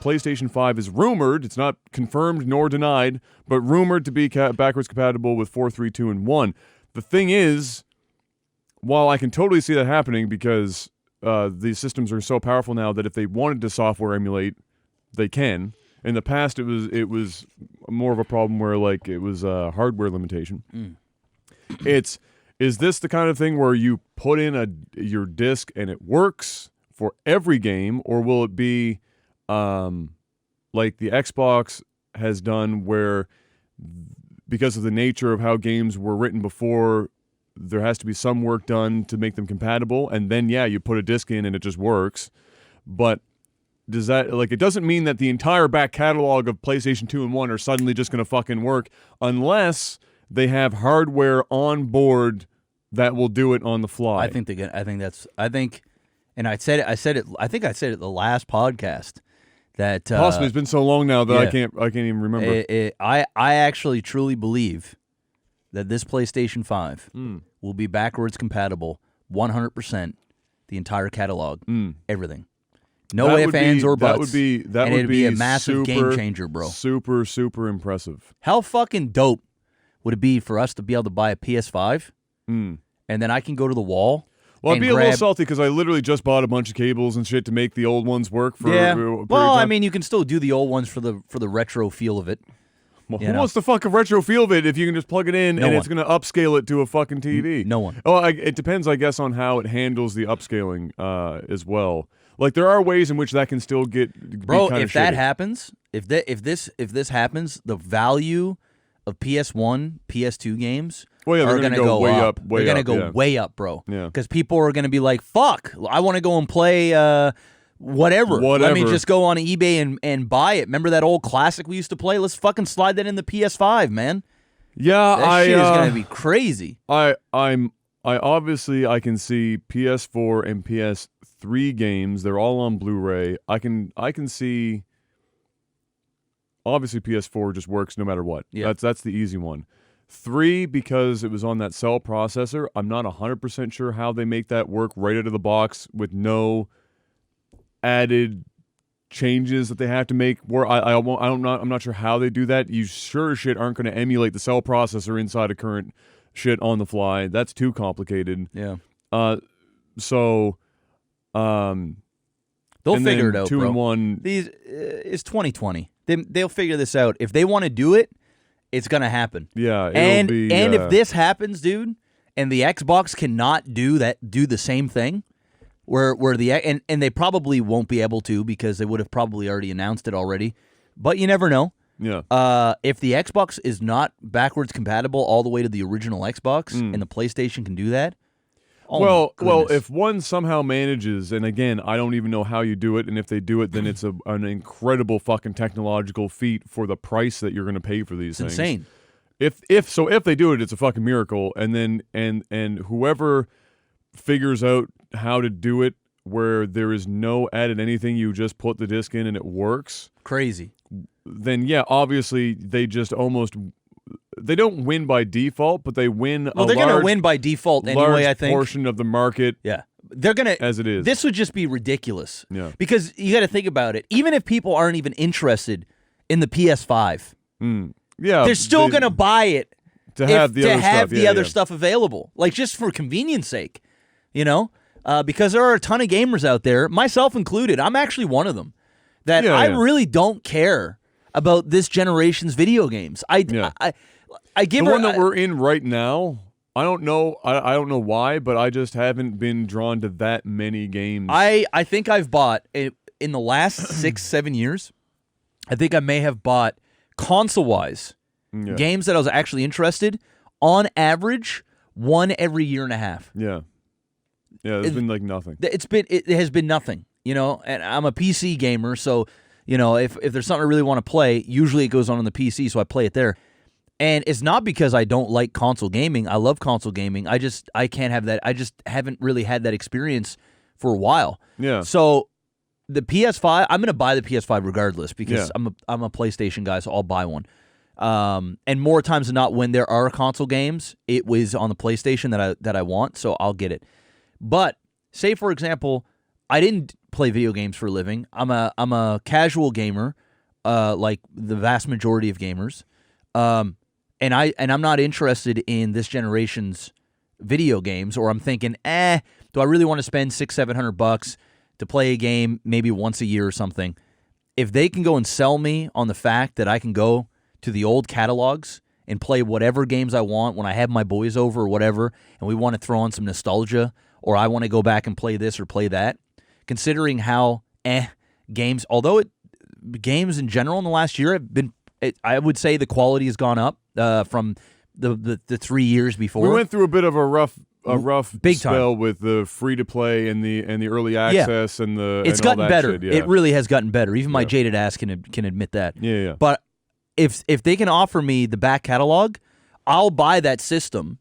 PlayStation 5 is rumored, it's not confirmed nor denied, but rumored to be backwards compatible with 4, 3, 2, and 1. The thing is, while I can totally see that happening because these systems are so powerful now that if they wanted to software emulate, they can. In the past, it was more of a problem where like it was a hardware limitation. Is this the kind of thing where you put in your disc and it works for every game, or will it be like the Xbox has done, where because of the nature of how games were written before, there has to be some work done to make them compatible, and then you put a disc in and it just works. But does that, like, it doesn't mean that the entire back catalog of PlayStation 2 and 1 are suddenly just going to fucking work unless they have hardware on board that will do it on the fly. I think and I said it the last podcast that possibly it's been so long now that I can't even remember. I actually truly believe that this PlayStation 5 will be backwards compatible 100%, the entire catalog, everything. No ifs, ands, or buts. It'd be a massive game changer, bro. Super, super impressive. How fucking dope would it be for us to be able to buy a PS5 and then I can go to the wall? Well, I'd be a little salty because I literally just bought a bunch of cables and shit to make the old ones work for Well, I mean, you can still do the old ones for the retro feel of it. Well, who wants the fucking retro feel of it if you can just plug it in it's going to upscale it to a fucking TV? No one. Oh, it depends, I guess, on how it handles the upscaling as well. Like, there are ways in which that can still Bro, if that happens, if this happens, the value of PS1, PS2 games are going to go way up. They're going to go way up, bro. Yeah. Because people are going to be like, fuck, I want to go and play whatever. Let me just go on eBay and buy it. Remember that old classic we used to play? Let's fucking slide that in the PS5, man. Yeah, that shit is going to be crazy. I obviously can see PS4 and PS3 games. They're all on Blu-ray. I can see. Obviously, PS4 just works no matter what. Yeah. That's the easy one. 3, because it was on that cell processor. I'm not 100% sure how they make that work right out of the box with no added changes that they have to make. I'm not sure how they do that. You sure as shit aren't going to emulate the cell processor inside of current shit on the fly. That's too complicated. Yeah. So, they'll figure it out, 2 bro. and 1. It's 2020. They'll figure this out. If they want to do it, it's gonna happen. Yeah, and if this happens, dude, and the Xbox cannot do the same thing, where and they probably won't be able to because they would have probably already announced it already. But you never know. Yeah. If the Xbox is not backwards compatible all the way to the original Xbox, and the PlayStation can do that. Well, if one somehow manages, and again, I don't even know how you do it, and if they do it, then it's an incredible fucking technological feat for the price that you're going to pay for these things. Insane. If they do it, it's a fucking miracle, and then and whoever figures out how to do it where there is no added anything, you just put the disc in and it works. Crazy. Then obviously they just almost. They don't win by default, but they win. Well, they're going to win by default anyway. I think portion of the market. Yeah, they're going to as it is. This would just be ridiculous. Yeah, because you got to think about it. Even if people aren't even interested in the PS5, they're still going to buy it to have the other stuff available, like just for convenience sake, because there are a ton of gamers out there, myself included. I'm actually one of them that I really don't care about this generation's video games. I give the one that we're in right now. I don't know. I don't know why, but I just haven't been drawn to that many games. I think I've bought in the last 6-7 years. I think I may have bought console-wise games that I was actually interested. On average, one every year and a half. Yeah. There's been like nothing. It has been nothing. And I'm a PC gamer, so. If there's something I really want to play, usually it goes on the PC, so I play it there. And it's not because I don't like console gaming. I love console gaming. I can't have that. I just haven't really had that experience for a while. Yeah. So the PS5, I'm going to buy the PS5 regardless because I'm a PlayStation guy, so I'll buy one. And more times than not, when there are console games, it was on the PlayStation that I want, so I'll get it. But say, for example, I didn't play video games for a living. I'm a casual gamer, like the vast majority of gamers. And I'm not interested in this generation's video games, or I'm thinking, do I really want to spend $600-700 to play a game maybe once a year or something? If they can go and sell me on the fact that I can go to the old catalogs and play whatever games I want when I have my boys over or whatever, and we want to throw on some nostalgia, or I want to go back and play this or play that, considering how games, games in general in the last year have been, I would say the quality has gone up from the 3 years before. We went through a bit of a rough big spell time with the free to play and the early access and the it's and all gotten that better. shit, yeah. It really has gotten better. Even my jaded ass can admit that. Yeah. But if they can offer me the back catalog, I'll buy that system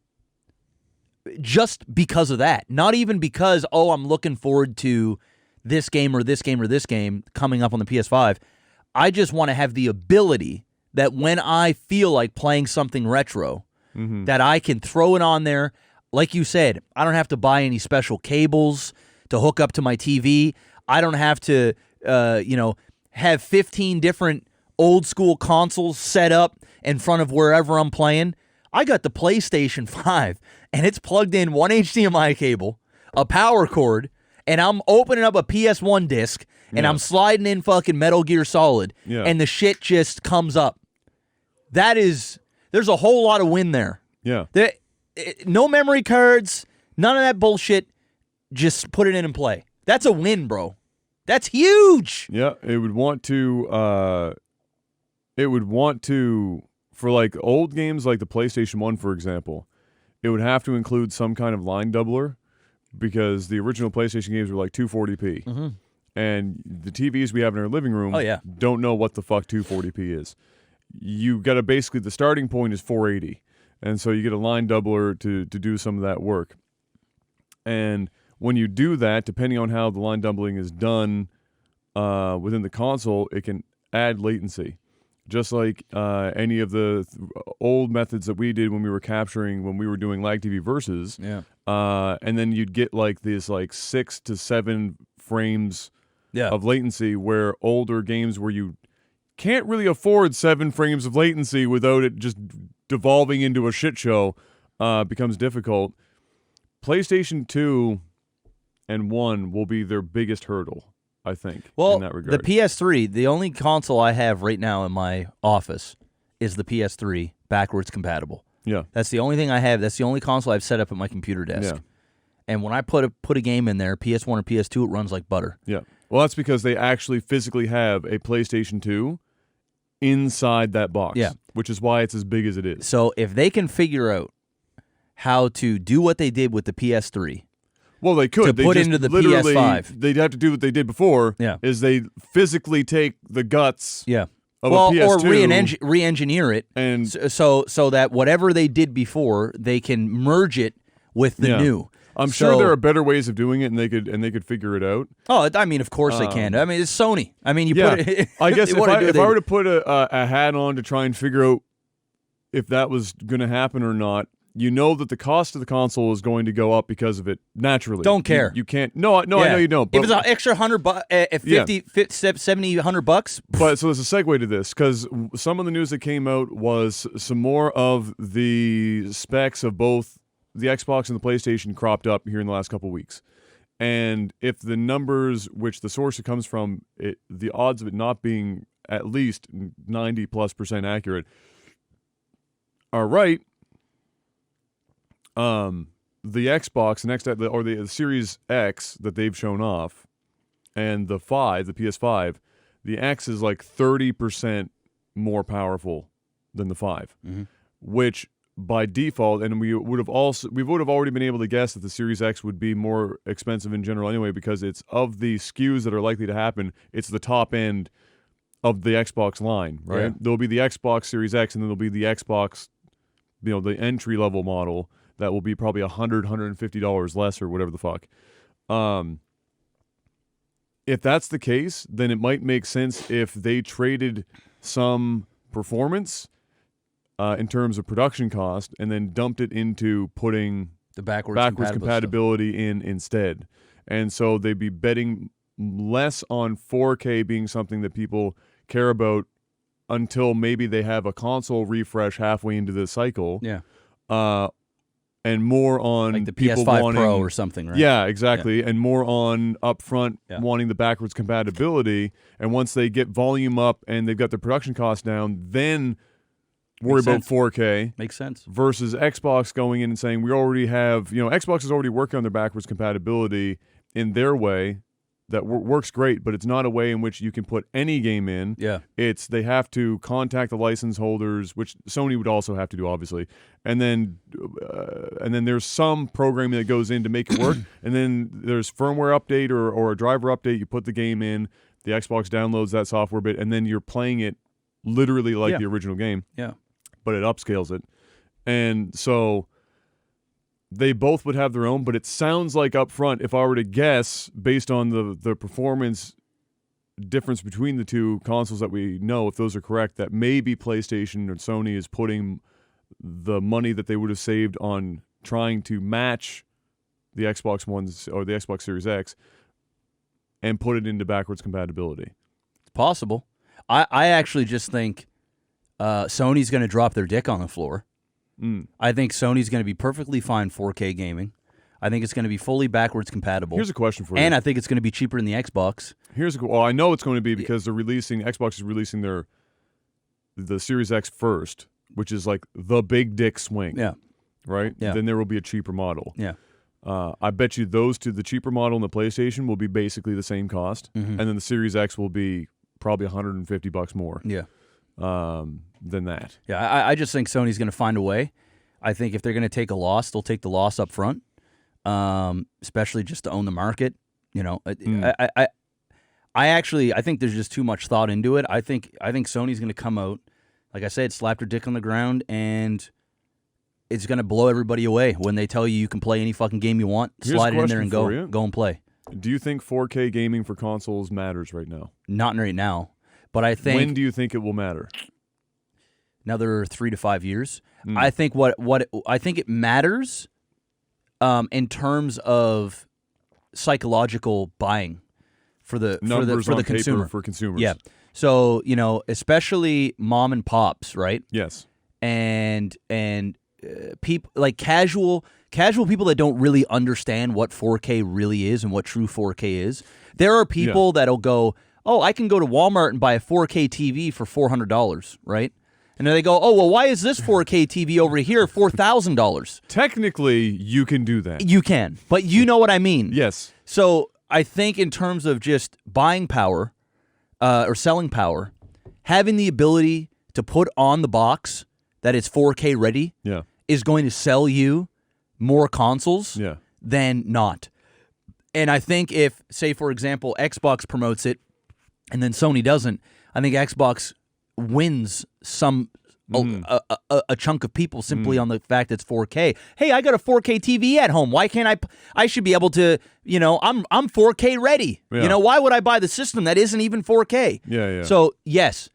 just because of that. Not even because, I'm looking forward to this game or this game or this game coming up on the PS5. I just want to have the ability that when I feel like playing something retro, that I can throw it on there. Like you said, I don't have to buy any special cables to hook up to my TV. I don't have to, have 15 different old school consoles set up in front of wherever I'm playing. I got the PlayStation 5, and it's plugged in one HDMI cable, a power cord, and I'm opening up a PS1 disc, and I'm sliding in fucking Metal Gear Solid, and the shit just comes up. There's a whole lot of win there. Yeah. No memory cards, none of that bullshit. Just put it in and play. That's a win, bro. That's huge. Yeah, it would want to for like old games like the PlayStation 1, for example, it would have to include some kind of line doubler because the original PlayStation games were like 240p. And the TVs we have in our living room don't know what the fuck 240p is. You got to basically, the starting point is 480. And so you get a line doubler to do some of that work. And when you do that, depending on how the line doubling is done within the console, it can add latency. Just like any of the old methods that we did when we were doing Lag TV versus. Yeah. And then you'd get like this 6 to 7 frames of latency, where older games where you can't really afford 7 frames of latency without it just devolving into a shit show becomes difficult. PlayStation 2 and 1 will be their biggest hurdle, I think, in that regard. The PS3, the only console I have right now in my office is the PS3 backwards compatible. Yeah. That's the only thing I have. That's the only console I've set up at my computer desk. Yeah. And when I put a game in there, PS1 or PS2, it runs like butter. Yeah. Well, that's because they actually physically have a PlayStation 2 inside that box. Yeah. Which is why it's as big as it is. So if they can figure out how to do what they did with the PS3, well, they could. to put into the PS5. They'd have to do what they did before. Yeah. Is they physically take the guts. Yeah. Of a PS2 or re-engineer it, and so that whatever they did before, they can merge it with the new. I'm sure there are better ways of doing it, and they could figure it out. Oh, I mean, of course they can. I mean, it's Sony. I mean, you put it. I guess if I were to put a hat on to try and figure out if that was going to happen or not, you know that the cost of the console is going to go up because of it naturally. Don't care. You can't. No, I know you don't. But, if it's an extra $100, $70, $100. But so there's a segue to this, because some of the news that came out was some more of the specs of both the Xbox and the PlayStation cropped up here in the last couple of weeks. And if the numbers, which the source it comes from, the odds of it not being at least 90+% accurate are right, the Xbox, the Series X that they've shown off, and the PS5, the X is like 30% more powerful than the 5, which by default, and we would have already been able to guess that the Series X would be more expensive in general anyway, because it's of the SKUs that are likely to happen, it's the top end of the Xbox line, right? Yeah. There'll be the Xbox Series X, and then there'll be the Xbox, the entry level model that will be probably $150 less or whatever the fuck. If that's the case, then it might make sense if they traded some performance in terms of production cost and then dumped it into putting the backwards compatibility in instead. and so they'd be betting less on 4K being something that people care about until maybe they have a console refresh halfway into the cycle. Yeah. And more on Like the people PS5 wanting, Pro or something, right? Yeah, exactly. Yeah. And more on upfront Yeah. wanting the backwards compatibility. And once they get volume up and they've got their production costs down, then worry Makes about sense. 4K. Makes sense. Versus Xbox going in and saying, we already have, Xbox is already working on their backwards compatibility in their way that works great, but it's not a way in which you can put any game in. Yeah. They have to contact the license holders, which Sony would also have to do, obviously, and then there's some programming that goes in to make it work, and then there's firmware update or a driver update. You put the game in, the Xbox downloads that software bit, and then you're playing it literally like the original game. Yeah. But it upscales it, and so they both would have their own, but it sounds like up front, if I were to guess, based on the performance difference between the two consoles that we know, if those are correct, that maybe PlayStation or Sony is putting the money that they would have saved on trying to match the Xbox Ones or the Xbox Series X and put it into backwards compatibility. It's possible. I actually just think Sony's going to drop their dick on the floor. I think Sony's going to be perfectly fine 4K gaming. I think it's going to be fully backwards compatible. Here's a question for you. And I think it's going to be cheaper than the Xbox. I know it's going to be because Xbox is releasing the Series X first, which is like the big dick swing. Yeah. Right? Yeah. Then there will be a cheaper model. Yeah. I bet you those two, the cheaper model and the PlayStation, will be basically the same cost. And then the Series X will be probably $150 more. Yeah. Than that. Yeah, I just think Sony's going to find a way. I think if they're going to take a loss, they'll take the loss up front, especially just to own the market. I think there's just too much thought into it. I think Sony's going to come out, like I said, slap their dick on the ground, and it's going to blow everybody away when they tell you can play any fucking game you want, slide it in there and go and play. Do you think 4K gaming for consoles matters right now? Not right now, but I think. When do you think it will matter? Another 3 to 5 years. I think I think it matters in terms of psychological buying for the consumer, for consumers. Yeah. So, especially mom and pops, right? Yes. And people like casual people that don't really understand what 4K really is and what true 4K is. There are people that'll go, "Oh, I can go to Walmart and buy a 4K TV for $400," right? And then they go, "Oh, well, why is this 4K TV over here $4,000?" Technically, you can do that. You can, but you know what I mean. Yes. So I think in terms of just buying power or selling power, having the ability to put on the box that it's 4K ready is going to sell you more consoles than not. And I think if, say, for example, Xbox promotes it and then Sony doesn't, I think Xbox wins a chunk of people simply on the fact it's 4K. Hey, I got a 4K TV at home. Why can't I should be able to, I'm 4K ready. Yeah. Why would I buy the system that isn't even 4K? Yeah. So, yes.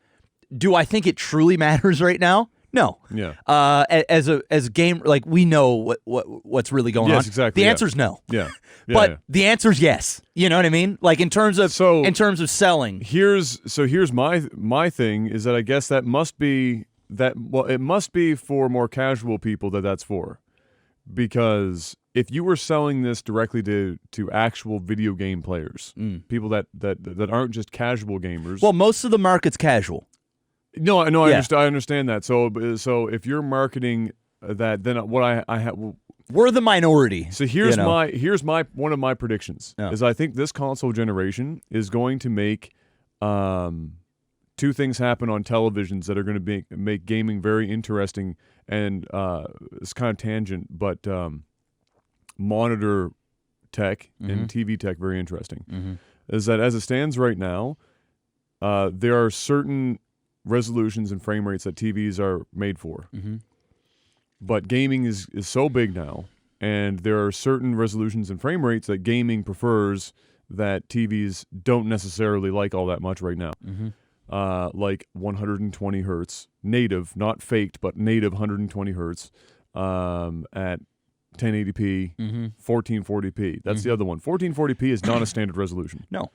Do I think it truly matters right now? No. Yeah. As a game, like, we know what's really going on. Yes, exactly. The answer's no. Yeah. But the answer's yes. You know what I mean? Like in terms of selling. Here's my thing is that I guess that must be it must be for more casual people that's for. Because if you were selling this directly to actual video game players, people that aren't just casual gamers. Well, most of the market's casual. No, I understand that. So if you're marketing that, then what I have. We're the minority. So here's my one of my predictions is I think this console generation is going to make two things happen on televisions that are going to make gaming very interesting, and it's kind of tangent, but monitor tech and TV tech very interesting. Is that as it stands right now, there are certain resolutions and frame rates that TVs are made for. But gaming is so big now, and there are certain resolutions and frame rates that gaming prefers that TVs don't necessarily like all that much right now. Like 120 hertz, native, not faked, but native 120 hertz at 1080p, 1440p. That's the other one. 1440p is not a standard resolution. No.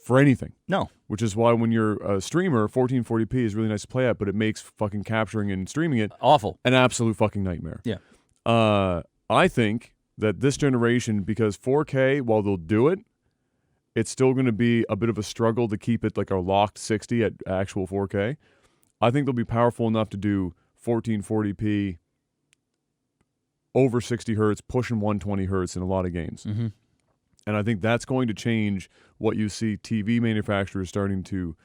For anything. No. Which is why when you're a streamer, 1440p is really nice to play at, but it makes fucking capturing and streaming it awful. An absolute fucking nightmare. Yeah. I think that this generation, because 4K, while they'll do it, it's still going to be a bit of a struggle to keep it like a locked 60 at actual 4K. I think they'll be powerful enough to do 1440p over 60 hertz, pushing 120 hertz in a lot of games. Mm-hmm. And I think that's going to change what you see TV manufacturers starting to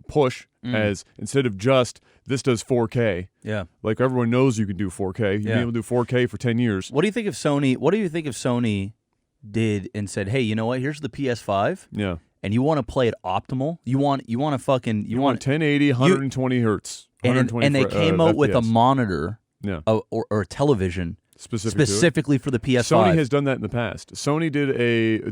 push as instead of just this does 4K. Yeah. Like everyone knows you can do 4K. You've been able to do 4K for 10 years. What do you think if Sony did and said, "Hey, you know what? Here's the PS5. Yeah. And you want to play it optimal? You want to fucking you want 1080, 120 hertz. And they came out with a monitor or a television specifically for the PS5. Sony has done that in the past. Sony did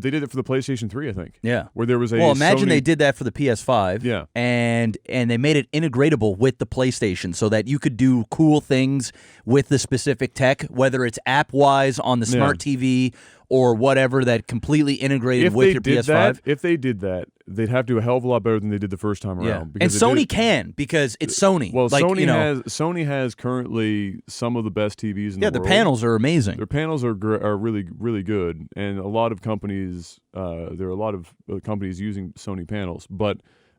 they did it for the PlayStation 3, I think. Yeah. Where there was a imagine Sony, they did that for the PS5. Yeah. And they made it integratable with the PlayStation so that you could do cool things with the specific tech, whether it's app-wise on the smart TV or whatever, that completely integrated with your PS5. If they did that, they'd have to do a hell of a lot better than they did the first time around. And Sony can, because it's Sony. Well, Sony has currently some of the best TVs in the world. Yeah, the panels are amazing. Their panels are really, really good, and a lot of companies, there are a lot of companies using Sony panels. But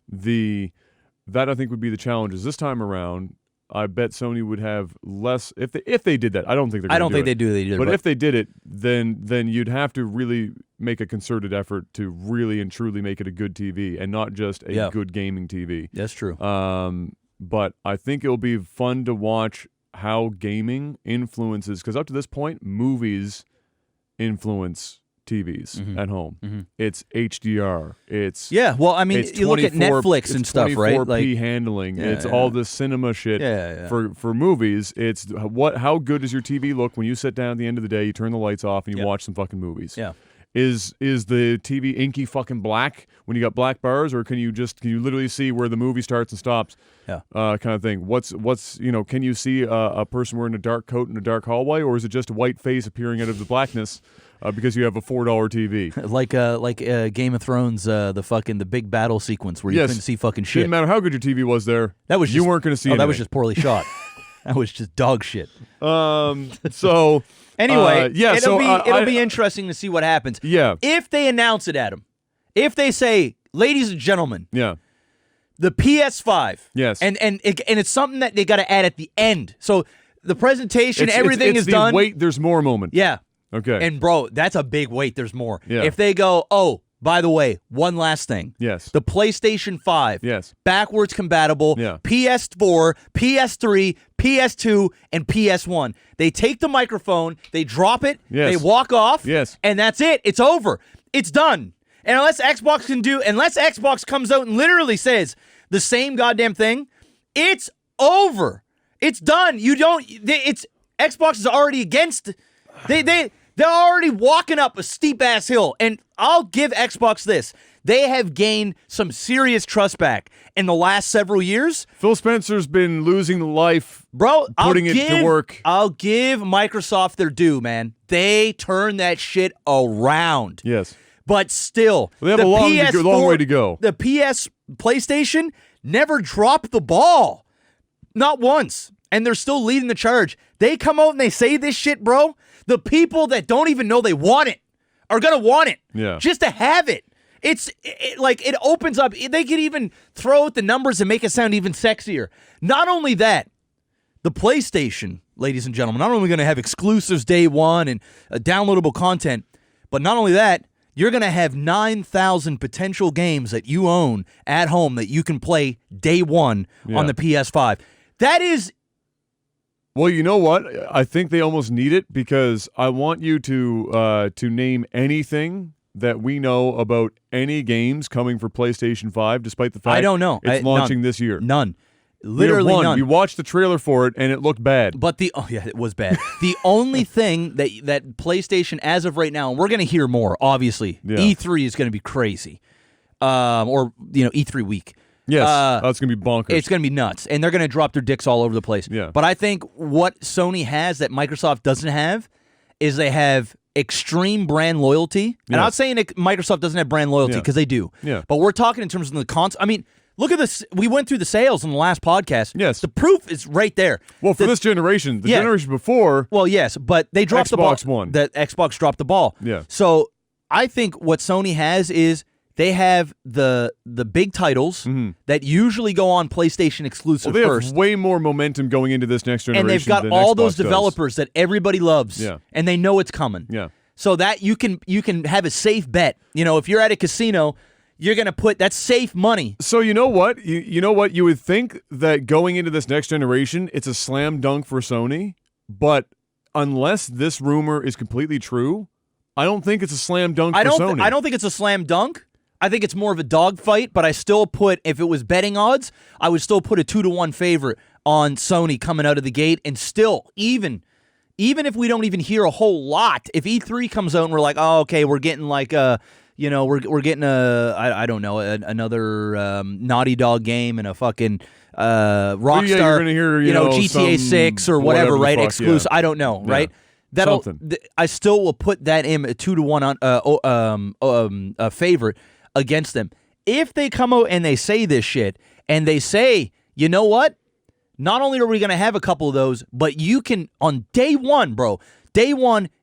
that I think would be the challenge. Is this time around, I bet Sony would have less if they did that. I don't think they're. I don't think they do that either. But if they did it, then you'd have to really make a concerted effort to really and truly make it a good TV and not just a good gaming TV. That's true. But I think it'll be fun to watch how gaming influences, because up to this point, movies influence TVs at home. It's HDR. It's well, I mean, you look at Netflix and stuff, right? 24p handling. It's all this cinema shit. For movies, it's how good does your TV look when you sit down at the end of the day, you turn the lights off, and you watch some fucking movies. Yeah. Is the TV inky fucking black when you got black bars, or can you literally see where the movie starts and stops? Yeah. Kind of thing. What's can you see a person wearing a dark coat in a dark hallway, or is it just a white face appearing out of the blackness? Because you have a $4 TV, like Game of Thrones, the big battle sequence where you couldn't see fucking shit. Didn't matter how good your TV was there. You weren't going to see. That was just poorly shot. That was just dog shit. So anyway, it'll be interesting to see what happens. Yeah. If they announce it, Adam, if they say, "Ladies and gentlemen," the PS5. Yes. And it's something that they got to add at the end. So the presentation, everything is done. Wait, there's more moment. Yeah. Okay. And bro, that's a big wait. There's more. Yeah. If they go, "Oh, by the way, one last thing." Yes. The PlayStation 5. Yes. Backwards compatible. Yeah. PS4, PS3, PS2, and PS1. They take the microphone, they drop it, they walk off, and that's it. It's over. It's done. And unless Xbox comes out and literally says the same goddamn thing, it's over. It's done. Xbox is already against. They're already walking up a steep-ass hill, and I'll give Xbox this. They have gained some serious trust back in the last several years. Phil Spencer's been losing life, putting it to work. I'll give Microsoft their due, man. They turned that shit around. Yes. But still, they have a long way to go. The PlayStation never dropped the ball. Not once. And they're still leading the charge. They come out and they say this shit, bro. The people that don't even know they want it are going to want it. Yeah. Just to have it. It opens up. They could even throw out the numbers and make it sound even sexier. Not only that, the PlayStation, ladies and gentlemen, not only going to have exclusives day one and downloadable content, but not only that, you're going to have 9,000 potential games that you own at home that you can play day one on the PS5. That is... Well, you know what? I think they almost need it, because I want you to name anything that we know about any games coming for PlayStation 5, despite the fact I don't know. It's launching this year. None. Literally none. We watched the trailer for it, and it looked bad. But it was bad. The only thing that PlayStation, as of right now, and we're going to hear more, obviously. E3 is going to be crazy. Or, E3 week. Yes, that's going to be bonkers. It's going to be nuts, and they're going to drop their dicks all over the place. Yeah. But I think what Sony has that Microsoft doesn't have is they have extreme brand loyalty. And I'm not saying that Microsoft doesn't have brand loyalty, because they do. Yeah. But we're talking in terms of the console. I mean, look at this. We went through the sales in the last podcast. Yes. The proof is right there. Well, for this generation, the generation before... Well, yes, but they dropped the ball. Xbox won. The Xbox dropped the ball. Yeah. So I think what Sony has is they have the big titles that usually go on PlayStation exclusive they first. have way more momentum going into this next generation. And they've got than all Xbox those does. developers that everybody loves. Yeah. And they know it's coming. Yeah. So that you can have a safe bet. You know, if you're at a casino, you're going to put that's safe money. So you know what? You know what? You would think that going into this next generation, it's a slam dunk for Sony, but unless this rumor is completely true, I don't think it's a slam dunk for Sony. I don't think it's a slam dunk. I think it's more of a dogfight, but I still put, if it was betting odds, I would still put a 2-1 favorite on Sony coming out of the gate, and still, even if we don't even hear a whole lot, if E3 comes out and we're like, oh, okay, we're getting like we're getting another Naughty Dog game and a fucking Rockstar, you're gonna hear, GTA 6 or whatever, right? Fuck, Exclusive. I don't know, right? I still will put that in a 2-1 on favorite against them. If they come out and they say this shit and they say, you know what? Not only are we going to have a couple of those, but you can, on day one,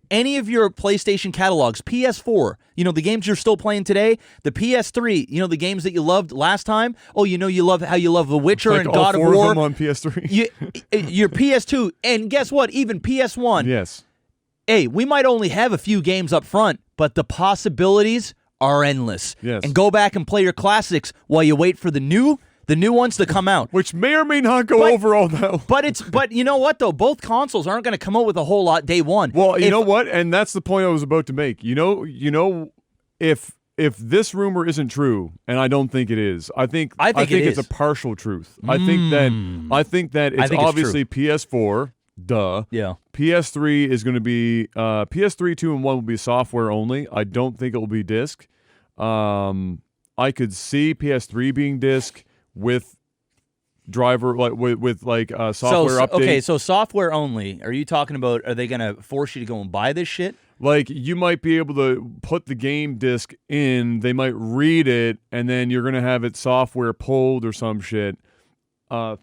any of your PlayStation catalogs, PS4, the games you're still playing today, the PS3, the games that you loved last time. Oh, you love how you love The Witcher and God of War. All 4 of them on PS3. Your PS2, and guess what? Even PS1. Yes. Hey, we might only have a few games up front, but the possibilities are endless. Yes. And go back and play your classics while you wait for the new ones to come out. Which may or may not go over all that. But you know what though? Both consoles aren't going to come out with a whole lot day one. Well, you know what? And that's the point I was about to make. If this rumor isn't true, and I don't think it is, I think it's a partial truth. I think that it's obviously PS4. Duh. Yeah. PS3 is going to be PS3 2 and 1 will be software only. I don't think it will be disc. I could see PS3 being disc with driver with software update. Okay, so software only. Are you talking about? Are they going to force you to go and buy this shit? Like, you might be able to put the game disc in. They might read it, and then you're going to have it software pulled or some shit to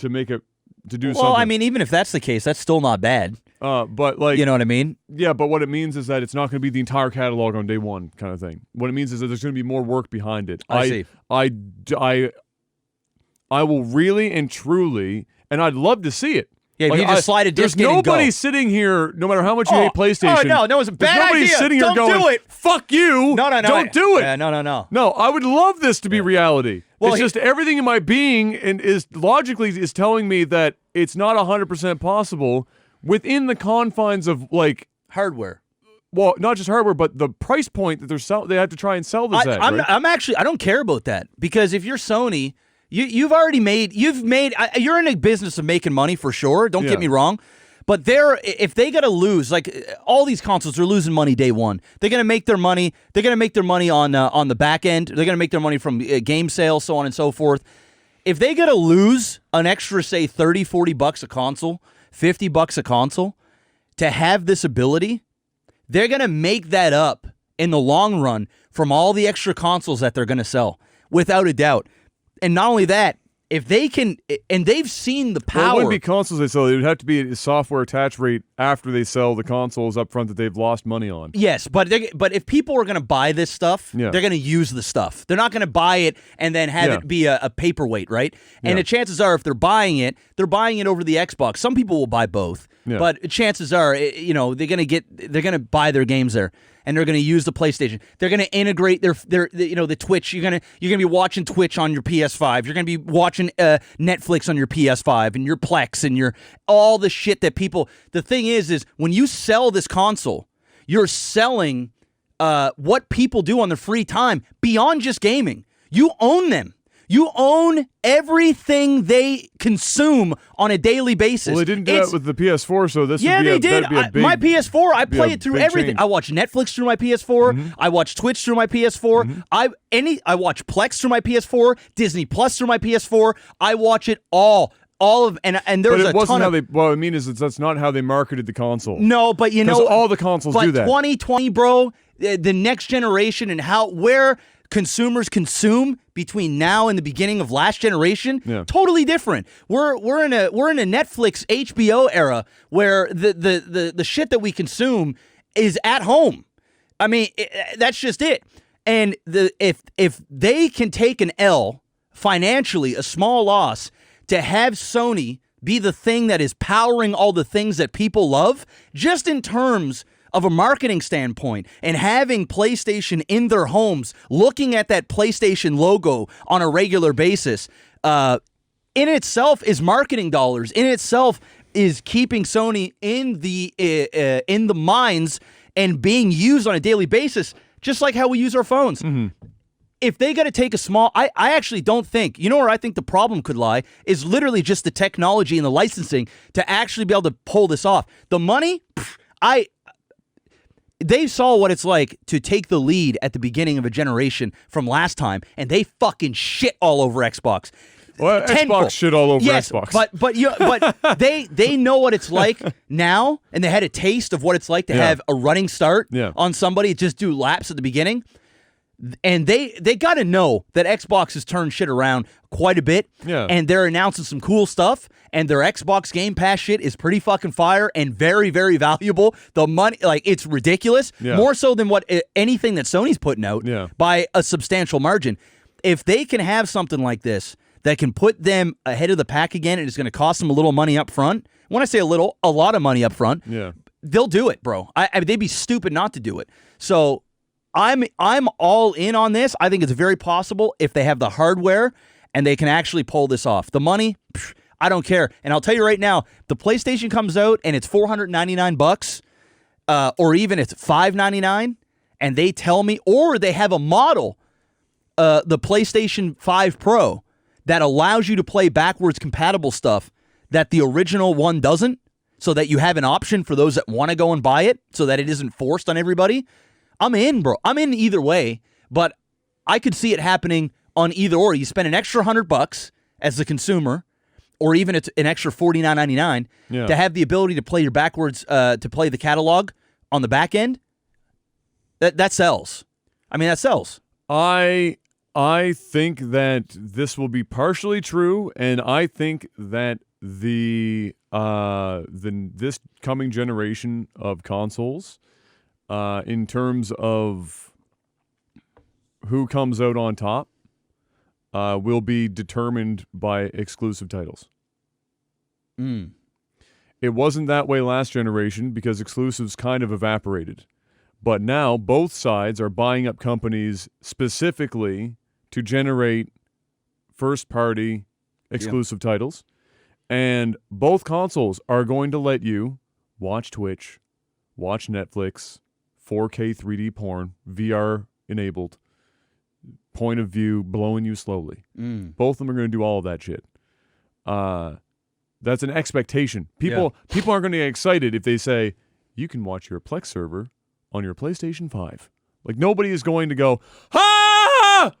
make it. To do something. Well, I mean, even if that's the case, that's still not bad. But like, you know what I mean? Yeah, but what it means is that it's not going to be the entire catalog on day one, kind of thing. What it means is that there's going to be more work behind it. I see. I will really and truly, and I'd love to see it. Yeah, if you just slide a disc in and go. There's nobody sitting here, no matter how much you hate PlayStation. Oh, no, it's a bad idea. Nobody's sitting here going, do it. Fuck you. No. Don't do it. No. No, I would love this to be reality. Well, it's just everything in my being and is logically telling me that it's not 100% possible within the confines of like hardware. Well, not just hardware, but the price point that they have to try and sell this at. Right? I don't care about that, because if you're Sony, you're in a business of making money for sure. Don't get me wrong. But if they gotta lose, like all these consoles are losing money day one. They're gonna make their money. They're gonna make their money on the back end. They're gonna make their money from game sales, so on and so forth. If they gotta lose an extra, say, $30, $40 a console, $50 a console, to have this ability, they're gonna make that up in the long run from all the extra consoles that they're gonna sell, without a doubt. And not only that, if they can, and they've seen the power. Well, it wouldn't be consoles they sell. It would have to be a software attach rate after they sell the consoles up front that they've lost money on. Yes, but if people are going to buy this stuff, they're going to use the stuff. They're not going to buy it and then have it be a paperweight, right? And the chances are, if they're buying it over the Xbox. Some people will buy both, but chances are, they're going to buy their games there. And they're going to use the PlayStation. They're going to integrate the Twitch. You're going to be watching Twitch on your PS5. You're going to be watching Netflix on your PS5 and your Plex and your all the shit that people. The thing is when you sell this console, you're selling what people do on their free time beyond just gaming. You own them. You own everything they consume on a daily basis. Well, they didn't do that with the PS4, so this would be they did. that'd be a big, my PS4, I play it through everything. change. I watch Netflix through my PS4. I watch Twitch through my PS4. I watch Plex through my PS4. Disney Plus through my PS4. I watch it all. All of and there's but it a wasn't ton how of. they. Well, I mean, that's not how they marketed the console. No, but you know, all the consoles but do that. 2020, bro, the next generation and where consumers consume between now and the beginning of last generation, totally different. We're in a Netflix HBO era where the shit that we consume is at home. I mean, that's just it. And if they can take an L financially, a small loss, to have Sony be the thing that is powering all the things that people love, just in terms of a marketing standpoint, and having PlayStation in their homes, looking at that PlayStation logo on a regular basis, in itself is marketing dollars. In itself is keeping Sony in the minds and being used on a daily basis, just like how we use our phones. Mm-hmm. If they got to take a small, I actually don't think, you know where I think the problem could lie is literally just the technology and the licensing to actually be able to pull this off. The money, they saw what it's like to take the lead at the beginning of a generation from last time, and they fucking shit all over Xbox. Well, Xbox shit all over Xbox. But they know what it's like now, and they had a taste of what it's like to have a running start on somebody, just do laps at the beginning. And they got to know that Xbox has turned shit around quite a bit, and they're announcing some cool stuff, and their Xbox Game Pass shit is pretty fucking fire and very, very valuable. The money, like, it's ridiculous, more so than what anything that Sony's putting out by a substantial margin. If they can have something like this that can put them ahead of the pack again, and it's going to cost them a little money up front. When I say a little, a lot of money up front, they'll do it, bro. I mean, they'd be stupid not to do it. So I'm all in on this. I think it's very possible if they have the hardware and they can actually pull this off. The money, I don't care. And I'll tell you right now, the PlayStation comes out and it's $499, or even it's $599, and they tell me, or they have a model, the PlayStation 5 Pro, that allows you to play backwards compatible stuff that the original one doesn't, so that you have an option for those that want to go and buy it, so that it isn't forced on everybody. I'm in, bro. I'm in either way, but I could see it happening on either or. You spend an extra $100 as the consumer, or even it's an extra $49.99 to have the ability to play your backwards, to play the catalog on the back end. That sells. I mean, that sells. I think that this will be partially true, and I think that this coming generation of consoles, in terms of who comes out on top, will be determined by exclusive titles. It wasn't that way last generation because exclusives kind of evaporated. But now both sides are buying up companies specifically to generate first-party exclusive titles. And both consoles are going to let you watch Twitch, watch Netflix, 4K 3D porn, VR enabled, point of view, blowing you slowly. Both of them are going to do all of that shit. That's an expectation. People aren't going to get excited if they say, you can watch your Plex server on your PlayStation 5. Like, nobody is going to go, ha!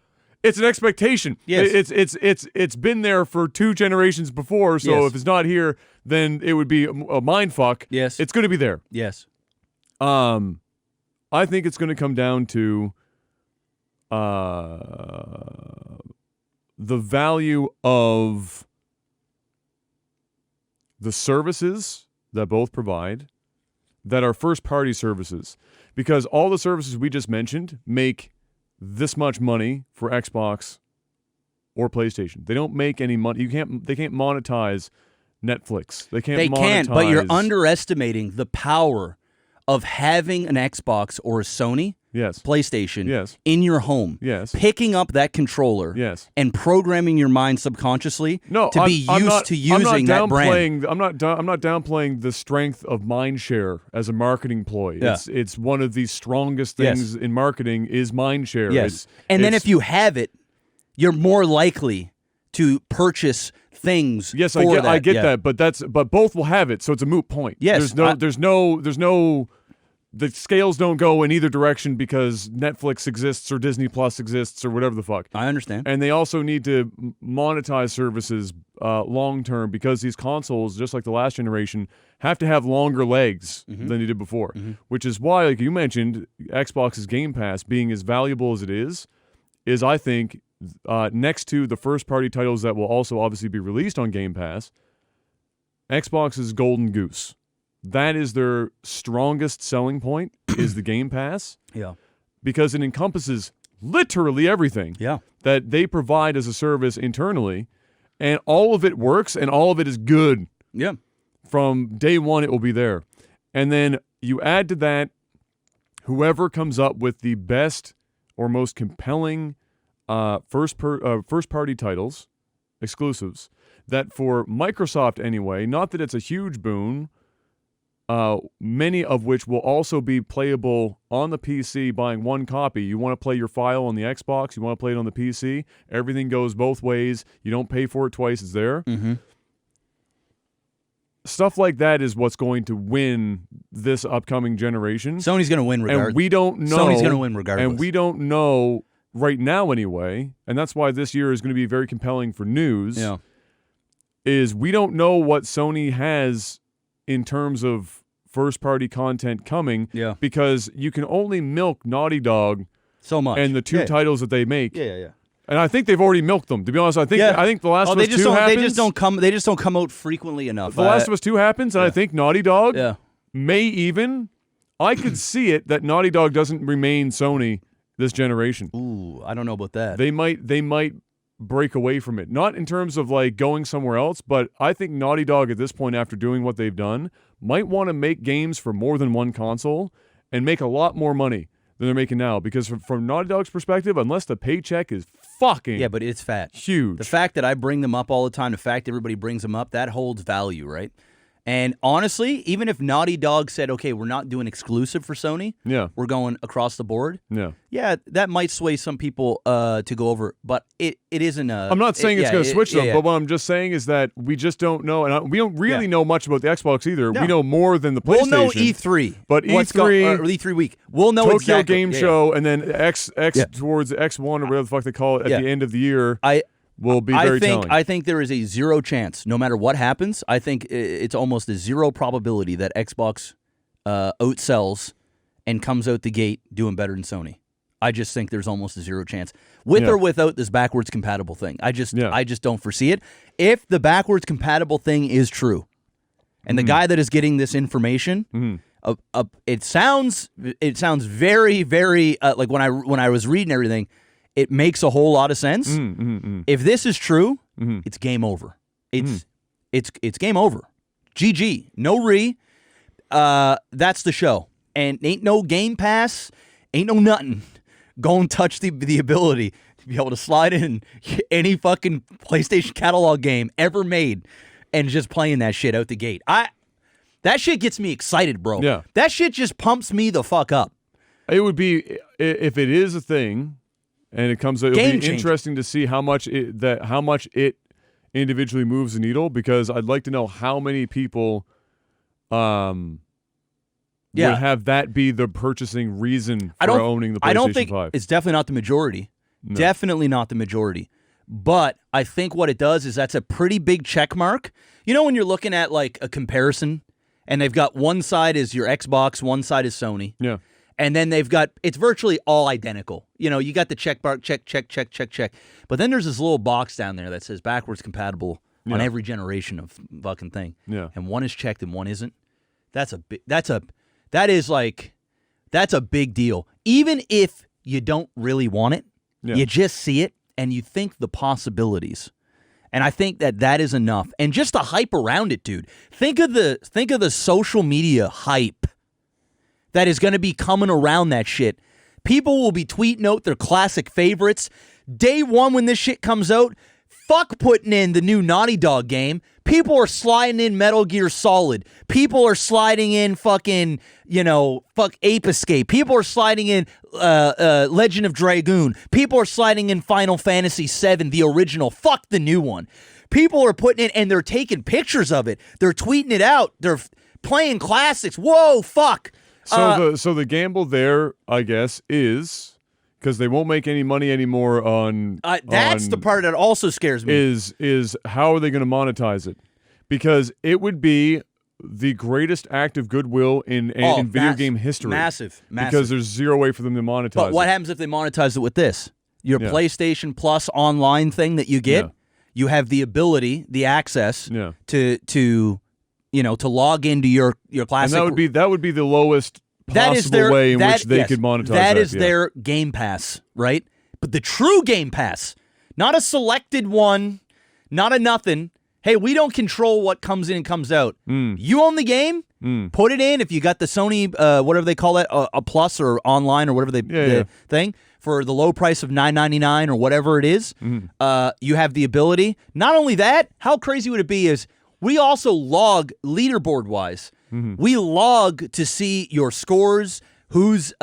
It's an expectation. Yes. It's been there for 2 generations before, so if it's not here, then it would be a mind fuck. Yes. It's going to be there. Yes. I think it's going to come down to the value of the services that both provide that are first-party services. Because all the services we just mentioned make this much money for Xbox or PlayStation. They don't make any money. They can't monetize Netflix. They can't, but you're underestimating the power of having an Xbox or a Sony PlayStation in your home, picking up that controller and programming your mind subconsciously to be used to using that brand. I'm not downplaying the strength of mindshare as a marketing ploy. It's one of the strongest things in marketing is mindshare. Yes. Then if you have it, you're more likely to purchase things. Yes, for I get yeah. that, but both will have it, so it's a moot point. Yes, there's no. The scales don't go in either direction because Netflix exists or Disney Plus exists or whatever the fuck. I understand. And they also need to monetize services long term because these consoles, just like the last generation, have to have longer legs than they did before. Which is why, like you mentioned, Xbox's Game Pass being as valuable as it is I think next to the first party titles that will also obviously be released on Game Pass, Xbox's golden goose. That is their strongest selling point is the Game Pass. Yeah. Because it encompasses literally everything that they provide as a service internally, and all of it works and all of it is good. Yeah. From day one, it will be there. And then you add to that whoever comes up with the best or most compelling first-party titles, exclusives, that for Microsoft anyway, not that it's a huge boon, many of which will also be playable on the PC buying one copy. You want to play your file on the Xbox, you want to play it on the PC, everything goes both ways. You don't pay for it twice, it's there. Stuff like that is what's going to win this upcoming generation. Sony's going to win regardless. And we don't know. Sony's going to win regardless. And we don't know right now anyway, and that's why this year is going to be very compelling for news, is we don't know what Sony has in terms of first-party content coming, because you can only milk Naughty Dog so much, and the two titles that they make. Yeah. And I think they've already milked them. To be honest, I think The Last of Us 2 happens. They just don't come out frequently enough. The Last of Us 2 happens, and I think Naughty Dog may even. I could see it that Naughty Dog doesn't remain Sony this generation. Ooh, I don't know about that. They might break away from it. Not in terms of like going somewhere else, but I think Naughty Dog at this point, after doing what they've done, might want to make games for more than one console and make a lot more money than they're making now. Because from Naughty Dog's perspective, unless the paycheck is fucking but it's fat. Huge. The fact that I bring them up all the time, the fact everybody brings them up, that holds value, right? And honestly, even if Naughty Dog said, okay, we're not doing exclusive for Sony, we're going across the board, that might sway some people to go over, but it isn't a... I'm not saying it's going to switch them, but what I'm just saying is that we just don't know, and we don't really know much about the Xbox either. No. We know more than the PlayStation. We'll know E3. But E3... or E3 week. We'll know Tokyo exactly. Game Show, and then X towards X1 or whatever the fuck they call it at the end of the year. Will be very telling. I think there is a zero chance, no matter what happens, I think it's almost a zero probability that Xbox outsells and comes out the gate doing better than Sony. I just think there's almost a zero chance. With or without this backwards compatible thing. I just don't foresee it. If the backwards compatible thing is true, and the guy that is getting this information, it sounds very, very, like when I was reading everything, it makes a whole lot of sense. If this is true, it's game over. It's game over. GG. No re. That's the show. And ain't no Game Pass, ain't no nothing. Go and touch the ability to be able to slide in any fucking PlayStation catalog game ever made and just playing that shit out the gate. That shit gets me excited, bro. Yeah. That shit just pumps me the fuck up. It would be, if it is a thing... And it comes. It'll be interesting to see how much it individually moves the needle, because I'd like to know how many people would have that be the purchasing reason for owning the PlayStation 5. I don't think it's definitely not the majority. No. Definitely not the majority. But I think what it does is that's a pretty big check mark. You know when you're looking at like a comparison, and they've got one side is your Xbox, one side is Sony. Yeah. And then they've got, it's virtually all identical. You know, you got the check mark, check. But then there's this little box down there that says backwards compatible on every generation of fucking thing. Yeah. And one is checked and one isn't. That's a big deal. Even if you don't really want it, you just see it and you think the possibilities. And I think that is enough. And just the hype around it, dude. Think of the social media hype that is going to be coming around that shit. People will be tweeting out their classic favorites. Day one when this shit comes out, Fuck putting in the new Naughty Dog game. People are sliding in Metal Gear Solid. People are sliding in fucking, fuck Ape Escape. People are sliding in Legend of Dragoon. People are sliding in Final Fantasy VII, the original. Fuck the new one. People are putting in, and they're taking pictures of it. They're tweeting it out. They're playing classics. Whoa, fuck. So the gamble there, I guess, is because they won't make any money anymore on. That's the part that also scares me. Is how are they going to monetize it? Because it would be the greatest act of goodwill in video game history. Massive. Because there's zero way for them to monetize. But what happens if they monetize it with this? Your PlayStation Plus online thing that you get. Yeah. You have the ability, the access to log into your classic. And that would be the lowest possible way in which they could monetize that. That is their Game Pass, right? But the true Game Pass, not a selected one, not a nothing. Hey, we don't control what comes in and comes out. You own the game. Put it in. If you got the Sony, whatever they call it, a Plus or online or whatever thing, for the low price of $9.99 or whatever it is, you have the ability. Not only that, how crazy would it be is we also log leaderboard-wise. We log to see your scores, who's,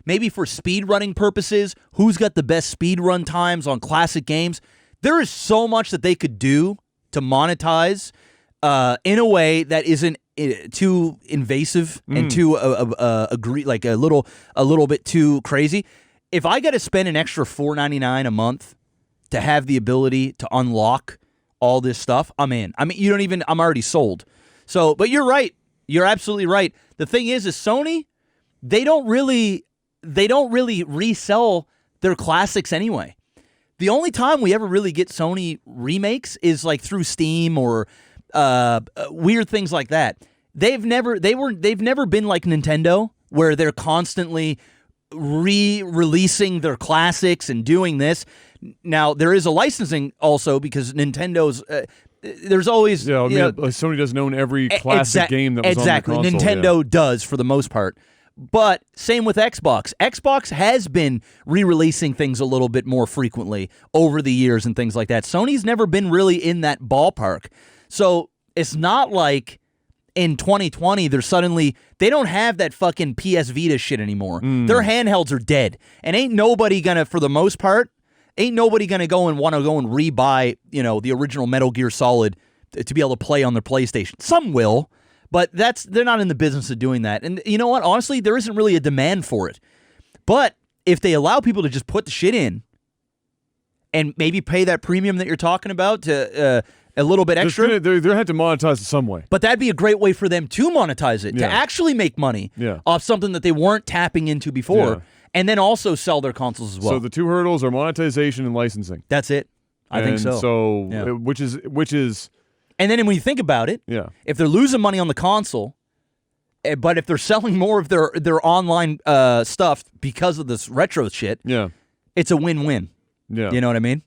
maybe for speed running purposes, who's got the best speed run times on classic games. There is so much that they could do to monetize in a way that isn't too invasive and too like a little bit too crazy. If I got to spend an extra $4.99 a month to have the ability to unlock all this stuff, I'm in. I mean, I'm already sold. So, but you're right. You're absolutely right. The thing is Sony, they don't really resell their classics anyway. The only time we ever really get Sony remakes is like through Steam or weird things like that. They've never been like Nintendo where they're constantly re-releasing their classics and doing this. Now there is a licensing also because Nintendo's there's always Sony doesn't own every classic game that was on the console. Nintendo does for the most part. But same with Xbox. Xbox has been re-releasing things a little bit more frequently over the years and things like that. Sony's never been really in that ballpark. So it's not like in 2020 they don't have that fucking PS Vita shit anymore. Their handhelds are dead. And ain't nobody gonna, for the most part, go and want to go and rebuy, the original Metal Gear Solid to be able to play on their PlayStation. Some will. But they're not in the business of doing that. And you know what? Honestly, there isn't really a demand for it. But if they allow people to just put the shit in and maybe pay that premium that you're talking about to a little bit extra. They're going to have to monetize it some way. But that'd be a great way for them to monetize it, to actually make money off something that they weren't tapping into before, and then also sell their consoles as well. So the two hurdles are monetization and licensing. That's it. I think so. So, which is... And then when you think about it, if they're losing money on the console, but if they're selling more of their online stuff because of this retro shit, it's a win-win. Yeah. You know what I mean?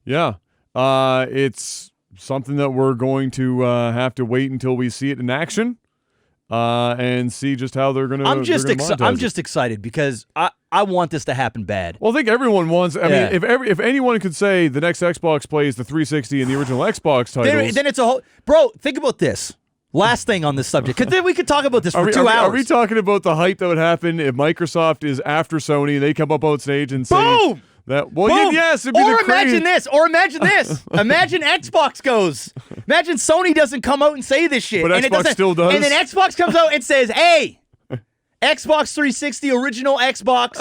Yeah. It's something that we're going to have to wait until we see it in action and see just how they're going to I'm just excited because I want this to happen bad. Well, I think everyone wants. I mean, if anyone could say the next Xbox plays the 360 and the original Xbox titles, then it's a whole. Bro, think about this. Last thing on this subject, because then we could talk about this for 2 hours. Are we talking about the hype that would happen if Microsoft is after Sony and they come up on stage and say, "Boom"? That, well, Boom. yes, it'd be or imagine this. Imagine Xbox goes. Imagine Sony doesn't come out and say this shit, but and Xbox still does. And then Xbox comes out and says, "Hey, Xbox 360, original Xbox,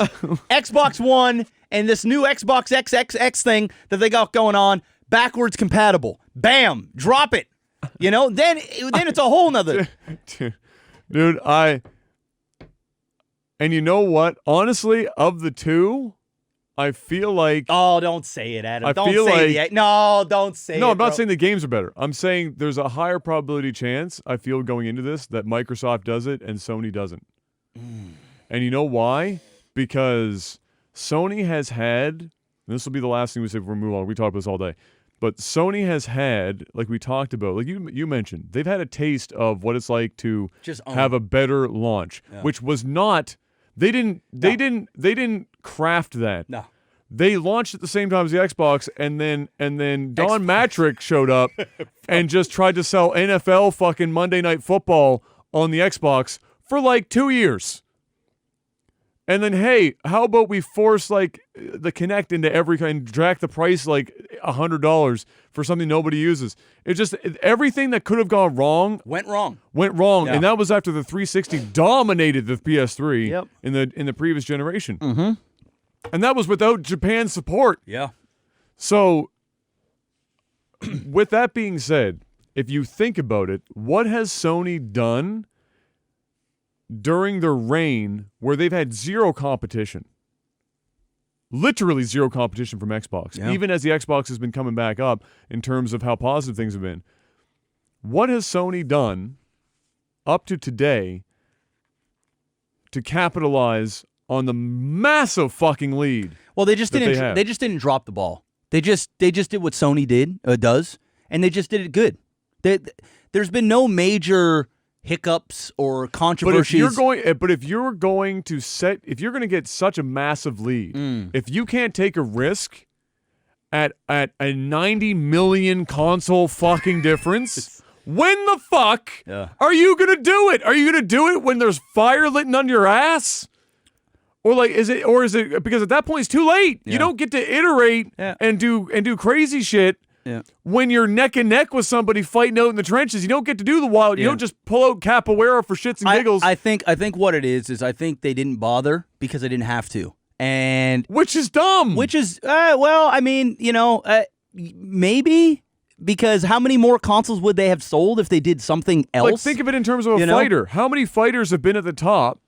Xbox One, and this new Xbox XXX thing that they got going on, backwards compatible. Bam, drop it. Then it's a whole nother." Dude, and you know what? Honestly, of the two, I feel like... Oh, don't say it, Adam. Don't say it. No, I'm not saying the games are better. I'm saying there's a higher probability chance, I feel, going into this, that Microsoft does it and Sony doesn't. And you know why? Because Sony has had... And this will be the last thing we say before we move on. We talk about this all day. But Sony has had, like we talked about, like you mentioned, they've had a taste of what it's like to have a better launch, which was not... They didn't craft that. No. They launched at the same time as the Xbox, and then Don Matrick showed up and just tried to sell NFL fucking Monday Night Football on the Xbox for like 2 years. And then, hey, how about we force like the Kinect into every kind, jack the price like $100 for something nobody uses. It just everything that could have gone wrong went wrong, yeah. And that was after the 360 dominated the PS3 in the previous generation. Mm-hmm. And that was without Japan's support. Yeah. So, with that being said, if you think about it, what has Sony done during their reign where they've had zero competition? Literally zero competition from Xbox. Yeah. Even as the Xbox has been coming back up in terms of how positive things have been. What has Sony done up to today to capitalize on the massive fucking lead? Well, they just didn't drop the ball. They just did what Sony does, and they just did it good. There's been no major hiccups or controversies. But if you're going to get such a massive lead, if you can't take a risk at a 90 million console fucking difference, when the fuck are you gonna do it? Are you gonna do it when there's fire lit under your ass? Or is it because at that point it's too late? Yeah. You don't get to iterate and do crazy shit. Yeah. When you're neck and neck with somebody fighting out in the trenches, you don't get to do the wild. You don't just pull out capoeira for shits and giggles. I think what it is I think they didn't bother because they didn't have to, and which is dumb. Which is well, I mean, maybe because how many more consoles would they have sold if they did something else? Like, think of it in terms of a fighter. How many fighters have been at the top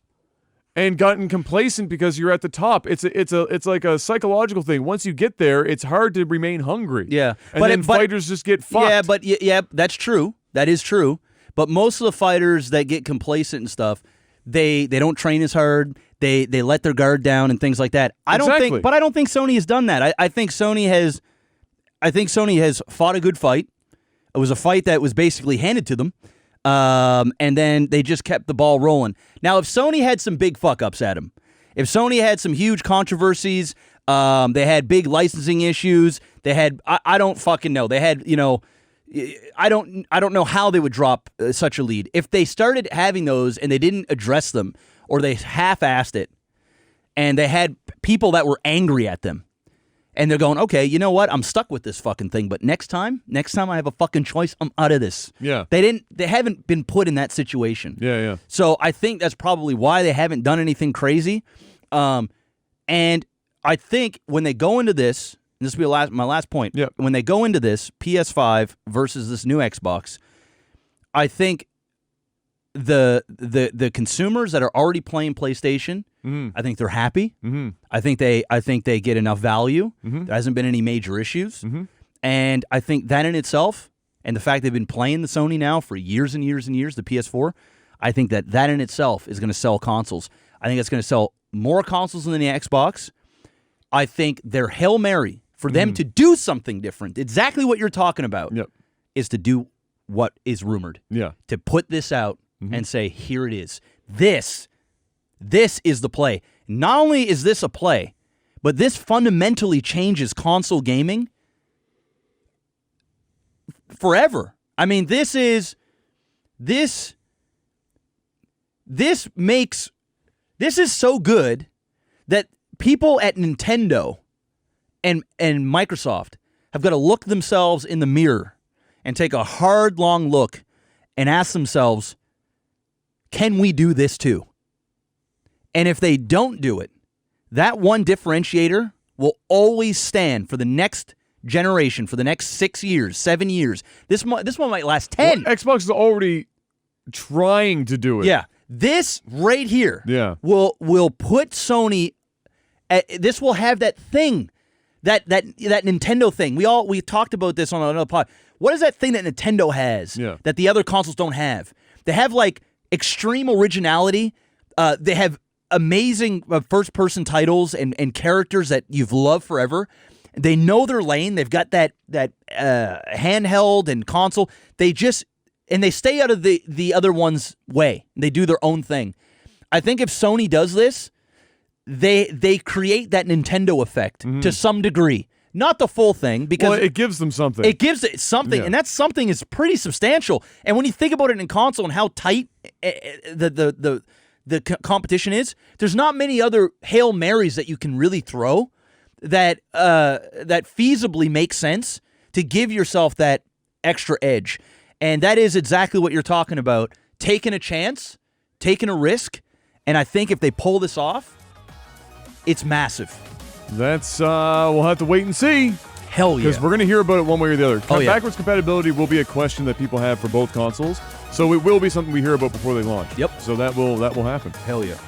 and gotten complacent because you're at the top? It's like a psychological thing. Once you get there, it's hard to remain hungry. Yeah, and then fighters just get fucked. Yeah, that's true. That is true. But most of the fighters that get complacent and stuff, they don't train as hard. They let their guard down and things like that. I don't think Sony has done that. I think Sony has fought a good fight. It was a fight that was basically handed to them. And then they just kept the ball rolling. Now, if Sony had some big fuck-ups at them, if Sony had some huge controversies, they had big licensing issues, they had, I don't fucking know. They had, I don't know how they would drop such a lead. If they started having those and they didn't address them, or they half-assed it, and they had people that were angry at them, and they're going, okay, you know what? I'm stuck with this fucking thing. But next time I have a fucking choice, I'm out of this. Yeah. They haven't been put in that situation. Yeah. So I think that's probably why they haven't done anything crazy. And I think when they go into this, and this will be my last point. Yeah. When they go into this PS5 versus this new Xbox, I think the consumers that are already playing PlayStation, I think they're happy. Mm-hmm. I think they get enough value. Mm-hmm. There hasn't been any major issues. Mm-hmm. And I think that in itself, and the fact they've been playing the Sony now for years and years and years, the PS4, I think that in itself is going to sell consoles. I think it's going to sell more consoles than the Xbox. I think their Hail Mary for them to do something different, exactly what you're talking about, is to do what is rumored. Yeah. To put this out and say, here it is. This is the play. Not only is this a play, but this fundamentally changes console gaming forever. I mean, this is so good that people at Nintendo and Microsoft have got to look themselves in the mirror and take a hard, long look and ask themselves, can we do this too? And if they don't do it, that one differentiator will always stand for the next generation, for the next 6 years, 7 years. This one might last 10. Well, Xbox is already trying to do it. Yeah. This right here will put Sony this will have that thing, that Nintendo thing. We talked about this on another pod. What is that thing that Nintendo has that the other consoles don't have? They have like extreme originality. They have amazing first-person titles and characters that you've loved forever. They know their lane. They've got that handheld and console. They stay out of the other one's way. They do their own thing. I think if Sony does this, they create that Nintendo effect to some degree. Not the full thing, because it gives them something. It gives it something, and that something is pretty substantial. And when you think about it in console and how tight the competition is, there's not many other Hail Marys that you can really throw that feasibly make sense to give yourself that extra edge. And that is exactly what you're talking about. Taking a chance, taking a risk, and I think if they pull this off, it's massive. That's we'll have to wait and see. Hell yeah. Because we're going to hear about it one way or the other. Oh, yeah. Backwards compatibility will be a question that people have for both consoles, so it will be something we hear about before they launch. Yep. So that will happen. Hell yeah.